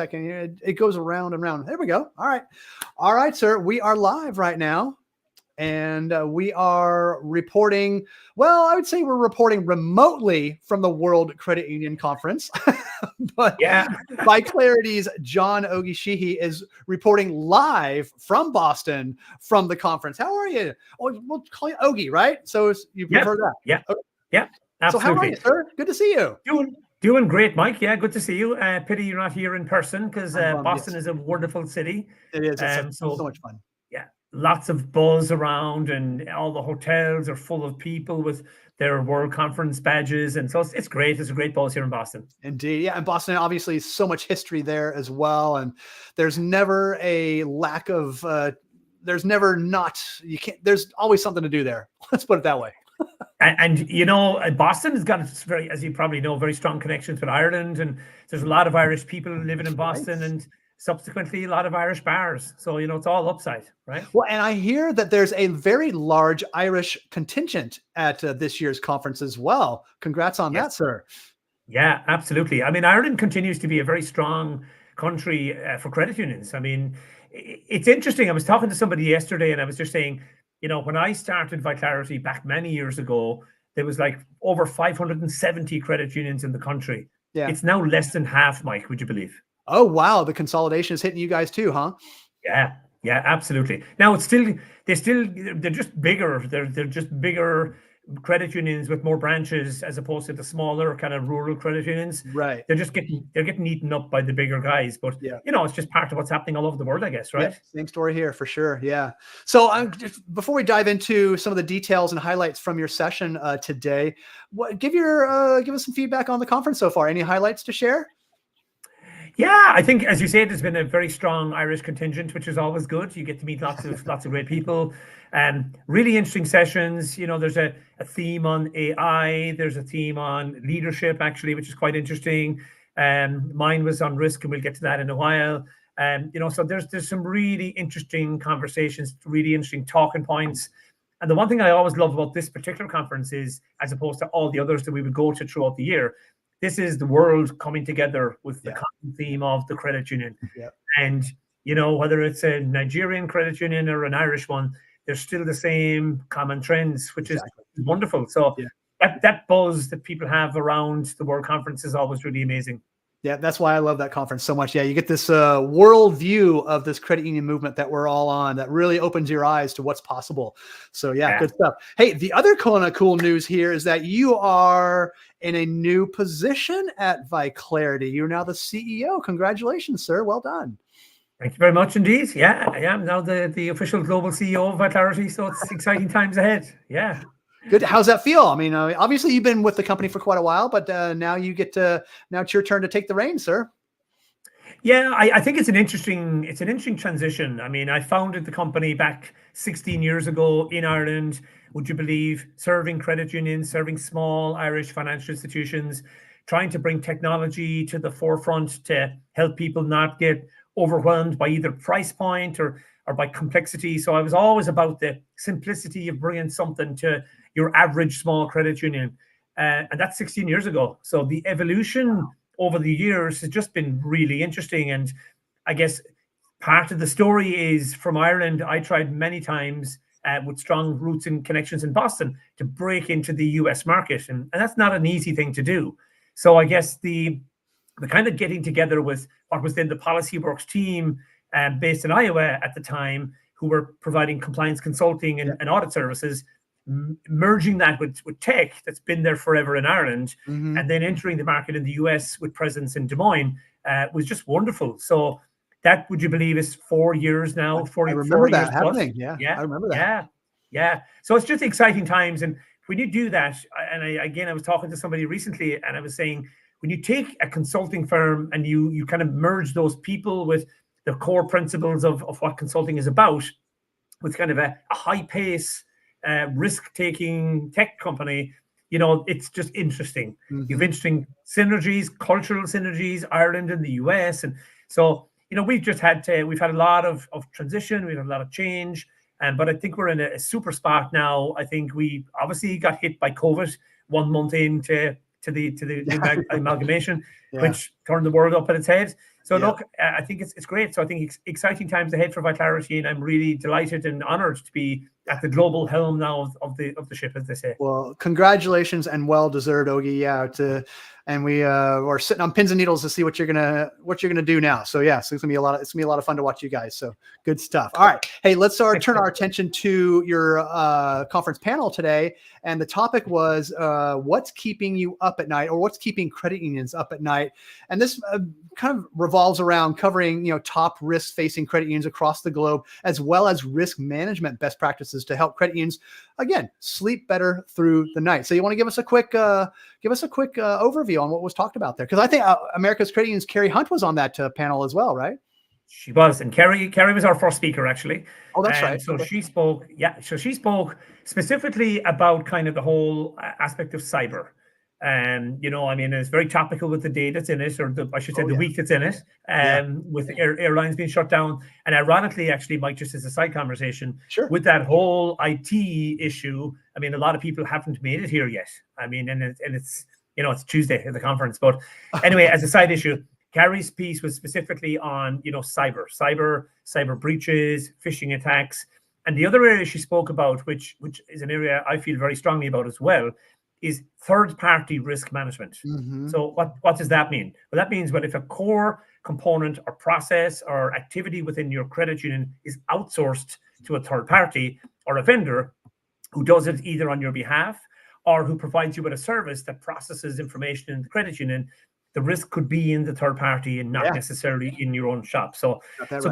second. It goes around and round. There we go. All right, sir. We are live right now. And we are reporting, well, I would say we're reporting remotely from the World Credit Union Conference. But yeah, ViClarity's John Ogie Sheehy is reporting live from Boston from the conference. How are you? Oh, we'll call you Ogie, right? So you prefer that? Yeah, okay. Yeah, absolutely. So how are you, sir? Good to see you. Doing great, Mike. Yeah, good to see you. Pity you're not here in person because Boston is a wonderful city. It is. It's so much fun. Yeah, lots of buzz around, and all the hotels are full of people with their World Conference badges, and so it's great. It's a great buzz here in Boston. Indeed, yeah, and Boston obviously is so much history there as well, and there's never a lack of. There's never not. You can't. There's always something to do there. Let's put it that way. And you know, Boston has got very, as you probably know, very strong connections with Ireland, and there's a lot of Irish people living in Boston, and subsequently a lot of Irish bars. So, you know, it's all upside, right? Well, and I hear that there's a very large Irish contingent at this year's conference as well. Congrats on that, sir. Yeah, absolutely. I mean, Ireland continues to be a very strong country for credit unions. I mean, it's interesting. I was talking to somebody yesterday, and I was just saying, you know, when I started ViClarity back many years ago, there was like over 570 credit unions in the country. Yeah. It's now less than half, Mike, would you believe? Oh, wow. The consolidation is hitting you guys too, huh? Yeah, absolutely. Now it's they're just bigger. They're just bigger credit unions with more branches as opposed to the smaller kind of rural credit unions. Right. They're getting eaten up by the bigger guys. But you know, it's just part of what's happening all over the world, I guess, right? Yeah, same story here for sure. Yeah. So before we dive into some of the details and highlights from your session today, give us some feedback on the conference so far. Any highlights to share? Yeah, I think, as you said, there's been a very strong Irish contingent, which is always good. You get to meet lots of great people, and really interesting sessions. You know, there's a theme on AI. There's a theme on leadership, actually, which is quite interesting. Mine was on risk, and we'll get to that in a while. You know, so there's some really interesting conversations, really interesting talking points. And the one thing I always love about this particular conference is, as opposed to all the others that we would go to throughout the year, this is the world coming together with the common theme of the credit union. Yeah. And, you know, whether it's a Nigerian credit union or an Irish one, there's still the same common trends, which is wonderful. So that buzz that people have around the World Conference is always really amazing. Yeah, that's why I love that conference so much. Yeah, you get this world view of this credit union movement that we're all on that really opens your eyes to what's possible. So yeah, good stuff. Hey, the other kind of cool news here is that you are in a new position at ViClarity. You're now the CEO. Congratulations, sir. Well done. Thank you very much indeed. Yeah, I am now the official global CEO of ViClarity. So it's exciting times ahead. Yeah. Good. How's that feel? I mean, obviously you've been with the company for quite a while, but now it's your turn to take the reins, sir. Yeah, I think it's an interesting transition. I mean, I founded the company back 16 years ago in Ireland. Would you believe, serving credit unions, serving small Irish financial institutions, trying to bring technology to the forefront to help people not get overwhelmed by either price point or by complexity. So I was always about the simplicity of bringing something to your average small credit union. And that's 16 years ago. So the evolution over the years has just been really interesting. And I guess part of the story is, from Ireland, I tried many times with strong roots and connections in Boston to break into the US market. And that's not an easy thing to do. So I guess the kind of getting together with what was then the PolicyWorks team based in Iowa at the time, who were providing compliance consulting and audit services, merging that with tech that's been there forever in Ireland, and then entering the market in the US with presence in Des Moines was just wonderful. So that, would you believe, is 4 years now. I remember that happening. Yeah, I remember that. Yeah. So it's just exciting times. And when you do that, and I was talking to somebody recently, and I was saying, when you take a consulting firm and you kind of merge those people with the core principles of what consulting is about, with kind of a high pace, risk-taking tech company, you know, it's just interesting. You've interesting synergies, cultural synergies, Ireland and the US. And so, you know, we've had a lot of transition, we've had a lot of change, but I think we're in a super spot now. I think we obviously got hit by COVID 1 month into the amalgamation, which turned the world up on its head. So look, I think it's great. So I think it's exciting times ahead for ViClarity, and I'm really delighted and honored to be at the global helm now of the ship, as they say. Well, congratulations and well deserved, Ogie. Yeah, and we are sitting on pins and needles to see what you're gonna do now. So yeah, so it's gonna be a lot of fun to watch you guys. So good stuff. All right, hey, let's turn our attention to your conference panel today, and the topic was what's keeping you up at night, or what's keeping credit unions up at night, and this kind of revolves around covering top risk facing credit unions across the globe, as well as risk management best practices to help credit unions again sleep better through the night. So you want to give us a quick overview on what was talked about there, because I think America's Credit Unions Carrie Hunt was on that panel as well, right? She was, and Carrie was our first speaker, actually. Oh, that's right. So she spoke, so she spoke specifically about kind of the whole aspect of cyber. And I mean, it's very topical with the day that's in it, or I should say the week that's in it, with airlines being shut down. And ironically, actually, Mike, just as a side conversation, with that whole IT issue, I mean, a lot of people haven't made it here yet. I mean, and it's it's Tuesday at the conference. But anyway, as a side issue, Carrie's piece was specifically on cyber breaches, phishing attacks, and the other area she spoke about, which is an area I feel very strongly about as well, is third-party risk management. So what does that mean? Well, that means if a core component or process or activity within your credit union is outsourced to a third party or a vendor who does it either on your behalf or who provides you with a service that processes information in the credit union, the risk could be in the third party and not necessarily in your own shop. So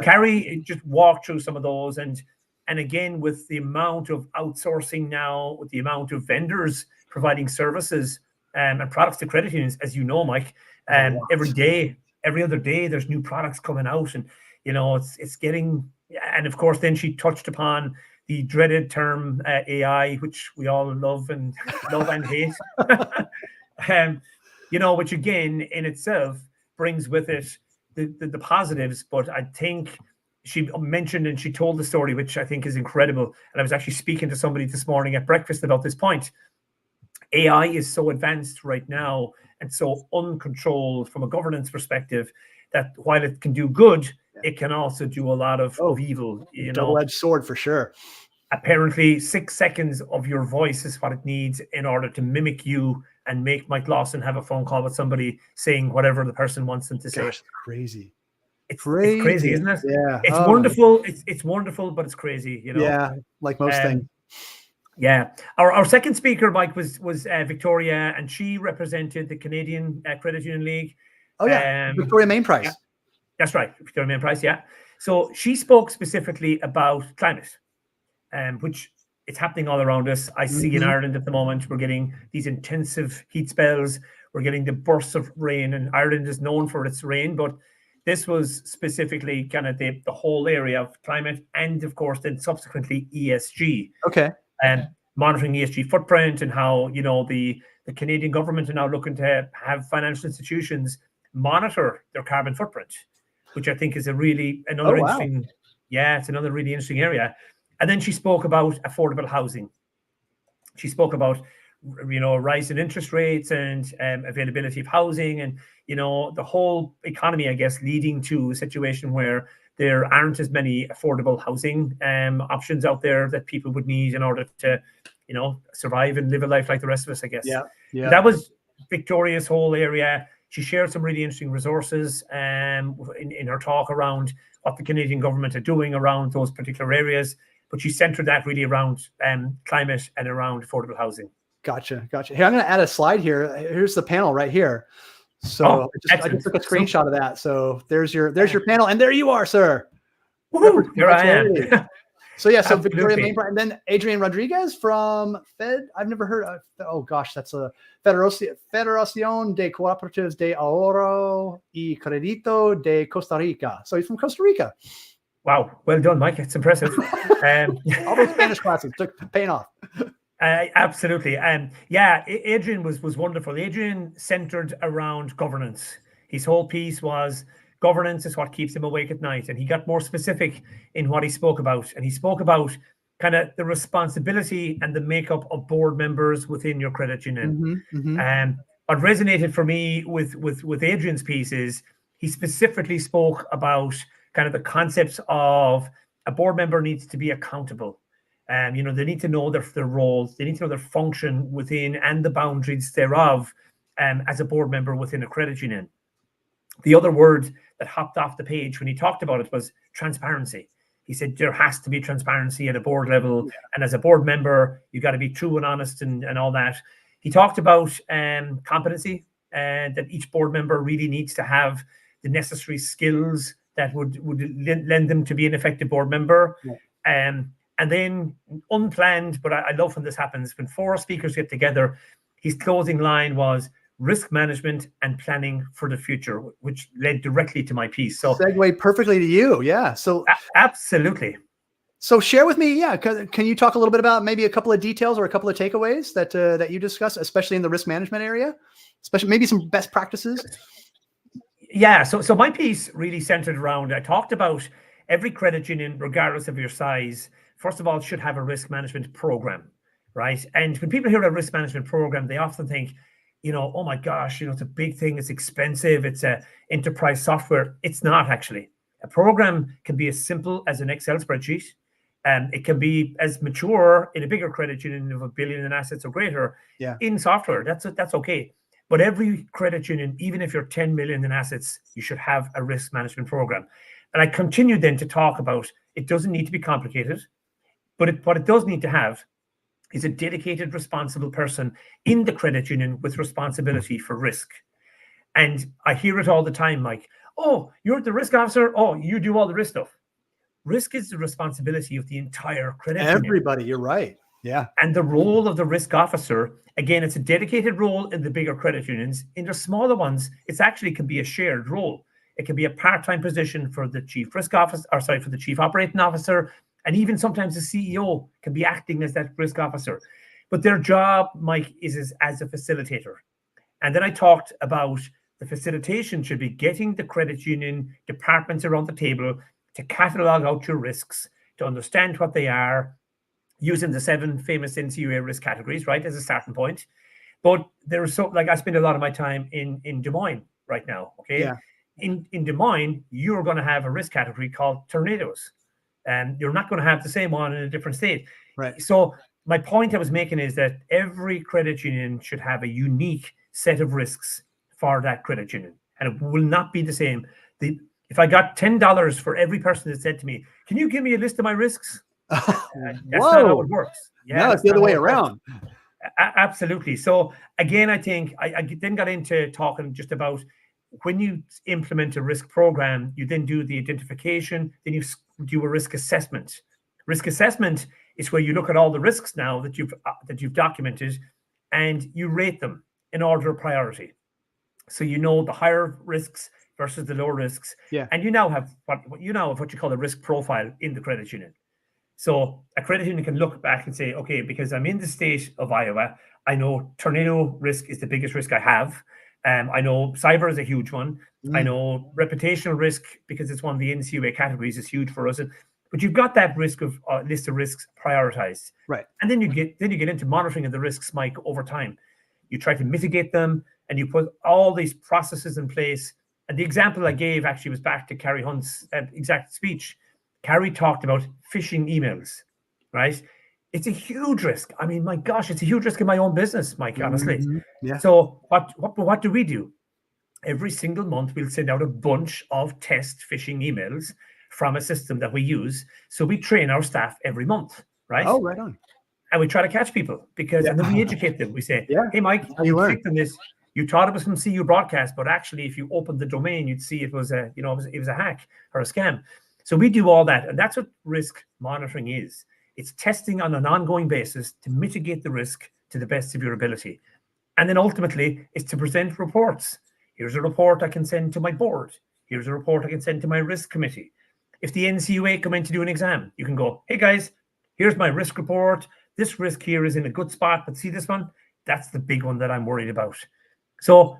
Carrie just walked through some of those, and again, with the amount of outsourcing now, with the amount of vendors providing services and products to credit unions, as you know, Mike, every other day, there's new products coming out, and it's getting. And of course, then she touched upon the dreaded term AI, which we all love and hate. Which again in itself brings with it the positives, but I think she mentioned and she told the story, which I think is incredible. And I was actually speaking to somebody this morning at breakfast about this point. AI is so advanced right now and so uncontrolled from a governance perspective that while it can do good, it can also do a lot of evil. Double-edged sword for sure. Apparently 6 seconds of your voice is what it needs in order to mimic you and make Mike Lawson have a phone call with somebody saying whatever the person wants them to say. Gosh, crazy. It's crazy, isn't it? Yeah. It's wonderful. It's wonderful, but it's crazy, Yeah, like most things. Yeah. Our second speaker, Mike, was Victoria, and she represented the Canadian Credit Union League. Oh, yeah. Victoria Main Price. Yeah. That's right. Victoria Main Price, yeah. So she spoke specifically about climate, which it's happening all around us. I see in Ireland at the moment, we're getting these intensive heat spells. We're getting the bursts of rain, and Ireland is known for its rain, but this was specifically kind of the whole area of climate, and of course then subsequently ESG. Okay. And monitoring ESG footprint, and how the Canadian government are now looking to have financial institutions monitor their carbon footprint, which I think is another interesting. Yeah, it's another really interesting area. And then she spoke about affordable housing. She spoke about rise in interest rates and availability of housing, and the whole economy, I guess, leading to a situation where there aren't as many affordable housing options out there that people would need in order to survive and live a life like the rest of us, I guess. Yeah. That was Victoria's whole area. She shared some really interesting resources in her talk around what the Canadian government are doing around those particular areas, but she centered that really around climate and around affordable housing. Gotcha. Hey, I'm going to add a slide here. Here's the panel right here. So I just took a screenshot of that. So there's your panel, and there you are, sir. Woo-hoo, here I am. So Victoria Main Price, and then Adrian Rodriguez from I've never heard of. Oh gosh, that's a Federación de Cooperativas de Ahorro y Crédito de Costa Rica. So he's from Costa Rica. Wow, well done, Mike. It's impressive. All those Spanish classes paying off. Absolutely. Adrian was wonderful. Adrian centered around governance. His whole piece was governance is what keeps him awake at night. And he got more specific in what he spoke about. And he spoke about kind of the responsibility and the makeup of board members within your credit union. What resonated for me with Adrian's piece is he specifically spoke about kind of the concepts of a board member needs to be accountable. You know, they need to know their roles, they need to know their function within and the boundaries thereof as a board member within a credit union. The other word that hopped off the page when he talked about it was transparency. He said there has to be transparency at a board level. Yeah. And as a board member, you got to be true and honest and all that. He talked about competency and that each board member really needs to have the necessary skills that would lend them to be an effective board member. Yeah. And then unplanned, but I love when this happens, when four speakers get together, his closing line was risk management and planning for the future, which led directly to my piece. So segue perfectly to you. Yeah. So absolutely. So share with me. Yeah. Can you talk a little bit about maybe a couple of details or a couple of takeaways that you discuss, especially in the risk management area, especially maybe some best practices? Yeah. So my piece really centered around, I talked about every credit union, regardless of your size, first of all, should have a risk management program, right? And when people hear a risk management program, they often think, you know, oh my gosh, you know, it's a big thing, it's expensive, it's a enterprise software. It's not actually. A program can be as simple as an Excel spreadsheet, and it can be as mature in a bigger credit union of $1 billion in assets or greater in software. That's okay. But every credit union, even if you're 10 million in assets, you should have a risk management program. And I continued then to talk about it doesn't need to be complicated, but what it does need to have is a dedicated, responsible person in the credit union with responsibility for risk. And I hear it all the time, Mike. Oh, you're the risk officer. Oh, you do all the risk stuff. Risk is the responsibility of the entire credit union. Everybody, you're right. Yeah. And the role of the risk officer, again, it's a dedicated role in the bigger credit unions. In the smaller ones, it actually can be a shared role. It can be a part-time position for the chief risk officer, or sorry, for the chief operating officer. And even sometimes the CEO can be acting as that risk officer. But their job, Mike, is as a facilitator. And then I talked about the facilitation should be getting the credit union departments around the table to catalog out your risks, to understand what they are, using the 7 famous NCUA risk categories, right, as a starting point. But there's so, like, I spend a lot of my time in Des Moines right now, okay? Yeah. In Des Moines, you're going to have a risk category called tornadoes. And you're not going to have the same one in a different state. Right. So my point I was making is that every credit union should have a unique set of risks for that credit union. And it will not be the same. If I got $10 for every person that said to me, can you give me a list of my risks? That's not how it works. Yeah, no, it's the other way around. Absolutely. So again, I think I then got into talking just about when you implement a risk program, you then do the identification, then you do a risk assessment. Risk assessment is where you look at all the risks now that you've documented, and you rate them in order of priority. So you know the higher risks versus the lower risks, and you now have what you call a risk profile in the credit union. So a credit union can look back and say, okay, because I'm in the state of Iowa, I know tornado risk is the biggest risk I have. I know cyber is a huge one. I know reputational risk, because it's one of the NCUA categories, is huge for us. But you've got that risk of list of risks prioritized, right? And then you get into monitoring of the risks, Mike, over time. You try to mitigate them, and you put all these processes in place. And the example I gave actually was back to Carrie Hunt's exact speech. Carrie talked about phishing emails, right? It's a huge risk. I mean, my gosh, it's a huge risk in my own business, Mike, honestly. Yeah. So what do we do? Every single month, we'll send out a bunch of test phishing emails from a system that we use. So we train our staff every month, right? Oh, right on. And we try to catch people and then we educate them. We say, hey, Mike, you clicked on this. You thought it was from CU Broadcast, but actually, if you opened the domain, you'd see it was it was a hack or a scam. So we do all that. And that's what risk monitoring is. It's testing on an ongoing basis to mitigate the risk to the best of your ability. And then ultimately, it's to present reports. Here's a report I can send to my board. Here's a report I can send to my risk committee. If the NCUA come in to do an exam, you can go, hey guys, here's my risk report. This risk here is in a good spot, but see this one? That's the big one that I'm worried about. So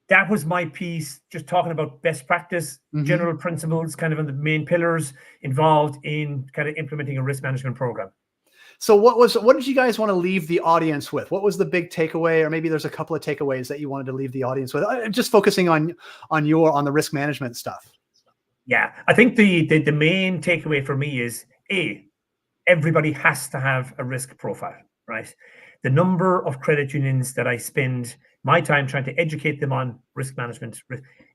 that was my piece, just talking about best practice, general principles, kind of on the main pillars involved in kind of implementing a risk management program. So what did you guys want to leave the audience with? What was the big takeaway, or maybe there's a couple of takeaways that you wanted to leave the audience with? Just focusing on the risk management stuff. Yeah, I think the main takeaway for me is everybody has to have a risk profile, right? The number of credit unions that I spend my time trying to educate them on risk management,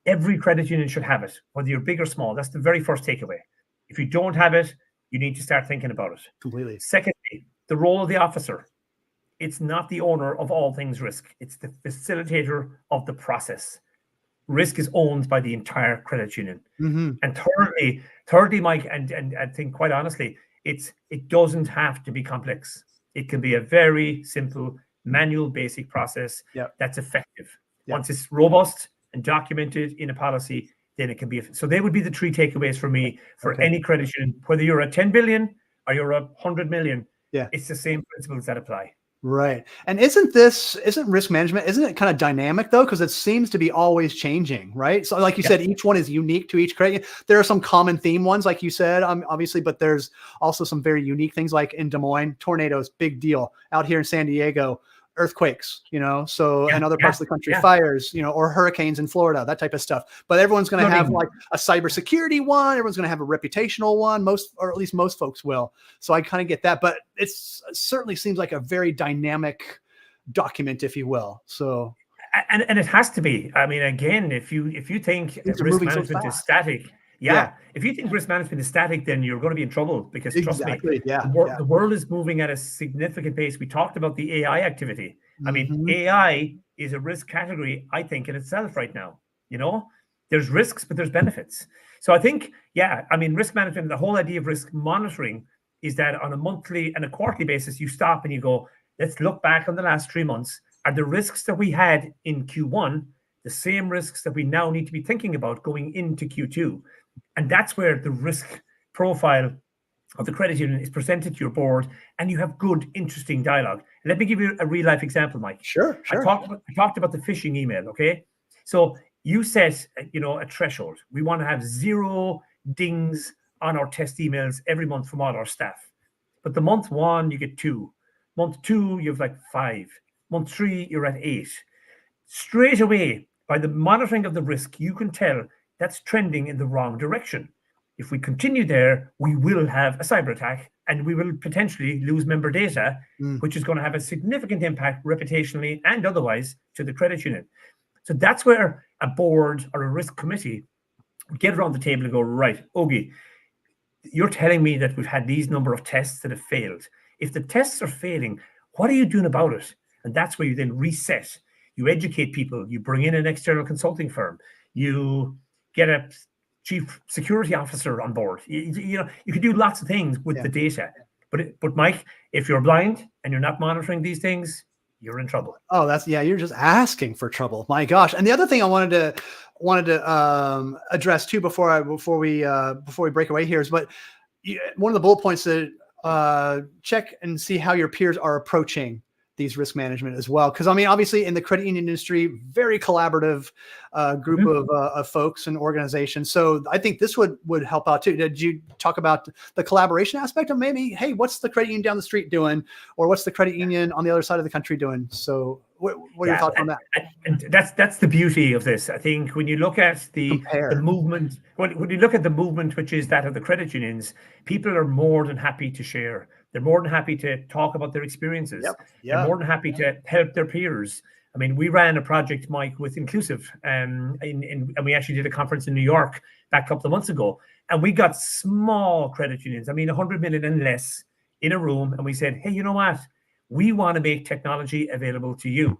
every credit union should have it, whether you're big or small. That's the very first takeaway. If you don't have it, you need to start thinking about it. Completely. Secondly, the role of the officer. It's not the owner of all things risk. It's the facilitator of the process. Risk is owned by the entire credit union. Mm-hmm. And thirdly, Mike, and I think quite honestly, it doesn't have to be complex. It can be a very simple, manual, basic process that's effective. Once it's robust and documented in a policy, then it can be. So they would be the three takeaways for me for any credit union, whether you're at 10 billion or you're at 100 million. Yeah, it's the same principles that apply. Right. And isn't risk management, isn't it kind of dynamic though? Because it seems to be always changing, right? So like you said, each one is unique to each credit. There are some common theme ones, like you said, obviously, but there's also some very unique things, like in Des Moines, tornadoes, big deal. Out here in San Diego, earthquakes, so in other parts of the country, fires, or hurricanes in Florida, that type of stuff. But everyone's going to have like a cybersecurity one. Everyone's going to have a reputational one, or at least most folks will. So I kind of get that, but it certainly seems like a very dynamic document, if you will. So, and it has to be. I mean, again, if you think risk management is static, if you think risk management is static, then you're going to be in trouble, because trust me, the world is moving at a significant pace. We talked about the AI activity. I mean, AI is a risk category, I think, in itself right now. There's risks, but there's benefits. So I think, risk management, the whole idea of risk monitoring is that on a monthly and a quarterly basis, you stop and you go, let's look back on the last 3 months. Are the risks that we had in Q1 the same risks that we now need to be thinking about going into Q2? And that's where the risk profile of the credit union is presented to your board, and you have good, interesting dialogue. Let me give you a real life example, Mike. Sure. I talked about the phishing email. Okay, so you set a threshold. We want to have 0 dings on our test emails every month from all our staff. But the month 1, you get 2. Month 2, you have like 5. Month 3, you're at 8. Straight away, by the monitoring of the risk, you can tell that's trending in the wrong direction. If we continue there, we will have a cyber attack, and we will potentially lose member data, which is going to have a significant impact reputationally and otherwise to the credit union. So that's where a board or a risk committee would get around the table and go, right, Ogie, you're telling me that we've had these number of tests that have failed. If the tests are failing, what are you doing about it? And that's where you then reset. You educate people. You bring in an external consulting firm. You get a chief security officer on board. You can do lots of things with the data. But Mike, if you're blind and you're not monitoring these things, you're in trouble. Oh, you're just asking for trouble. My gosh. And the other thing I wanted to address too before we break away here is, but one of the bullet points that check and see how your peers are approaching these risk management as well. Because obviously in the credit union industry, very collaborative group of folks and organizations. So I think this would help out too. Did you talk about the collaboration aspect of maybe, hey, what's the credit union down the street doing? Or what's the credit union on the other side of the country doing? So what are your thoughts on that? And that's the beauty of this. I think when you look at the movement, when you look at the movement, which is that of the credit unions, people are more than happy to share. They're more than happy to talk about their experiences. They're more than happy to help their peers. I mean, we ran a project, Mike, with Inclusive, and we actually did a conference in New York back a couple of months ago, and we got small credit unions, 100 million and less, in a room, and we said, hey, you know what? We want to make technology available to you.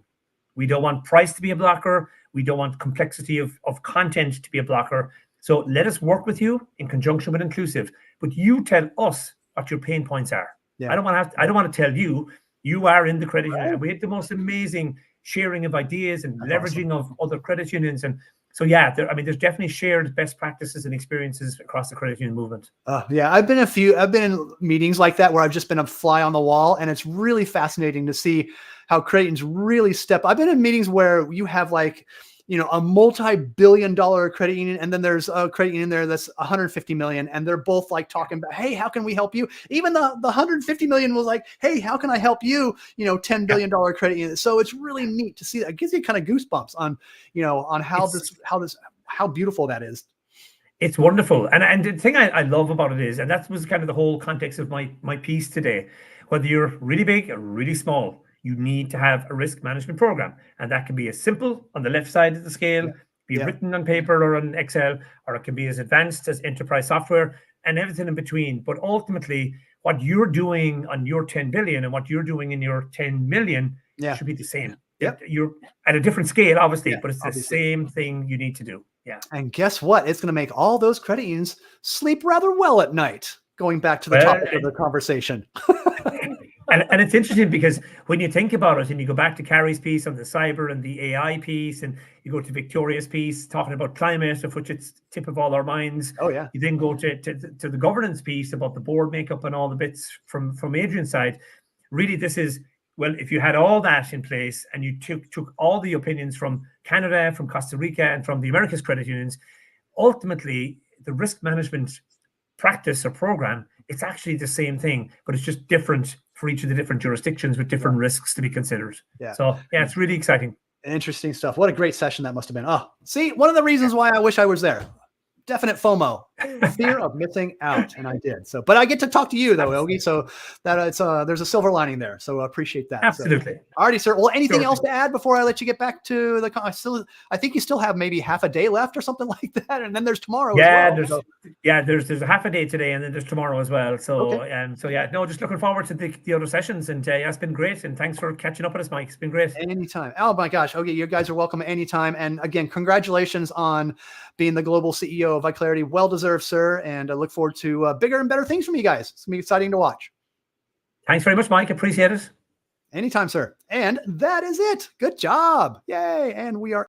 We don't want price to be a blocker. We don't want complexity of content to be a blocker. So let us work with you in conjunction with Inclusive, but you tell us what your pain points are. I don't want to tell you. You are in the credit union. We had the most amazing sharing of ideas and leveraging of other credit unions. And so, there's definitely shared best practices and experiences across the credit union movement. I've been in meetings like that where I've just been a fly on the wall, and it's really fascinating to see how credit unions really step. I've been in meetings where you have a multi-billion-dollar credit union, and then there's a credit union there that's 150 million, and they're both like talking about, hey, how can we help you? Even the 150 million was like, hey, how can I help you? $10 billion credit union. So it's really neat to see that. It gives you kind of goosebumps on how beautiful that is. It's wonderful. And the thing I love about it is, and that was kind of the whole context of my piece today, whether you're really big or really small, you need to have a risk management program. And that can be as simple on the left side of the scale, be written on paper or on Excel, or it can be as advanced as enterprise software and everything in between. But ultimately, what you're doing on your 10 billion and what you're doing in your 10 million should be the same. Yep. You're at a different scale, obviously, but it's the same thing you need to do. Yeah. And guess what? It's going to make all those credit unions sleep rather well at night, going back to the topic of the conversation. And it's interesting because when you think about it and you go back to Carrie's piece on the cyber and the AI piece, and you go to Victoria's piece talking about climate, of which it's tip of all our minds. Oh, yeah. You then go to the governance piece about the board makeup and all the bits from Adrian's side. Really, this is, well, if you had all that in place and you took all the opinions from Canada, from Costa Rica, and from the Americas credit unions, ultimately, the risk management practice or program, it's actually the same thing, but it's just different for each of the different jurisdictions with different risks to be considered. Yeah. So, it's really exciting. Interesting stuff. What a great session that must have been. Oh, see, one of the reasons why I wish I was there. Definite FOMO, fear of missing out, and I did. So, but I get to talk to you though, Ogie. So that it's there's a silver lining there. So I appreciate that. Absolutely. So, alrighty, sir. Well, anything else to add before I let you get back to the? I think you still have maybe half a day left or something like that, and then there's tomorrow. As well. There's a half a day today, and then there's tomorrow as well. So just looking forward to the other sessions, and it's been great. And thanks for catching up with us, Mike. It's been great. Anytime. Oh my gosh, Ogie, you guys are welcome anytime. And again, congratulations on being the global CEO of ViClarity. Well deserved, sir. And I look forward to bigger and better things from you guys. It's going to be exciting to watch. Thanks very much, Mike. Appreciate it. Anytime, sir. And that is it. Good job. Yay. And we are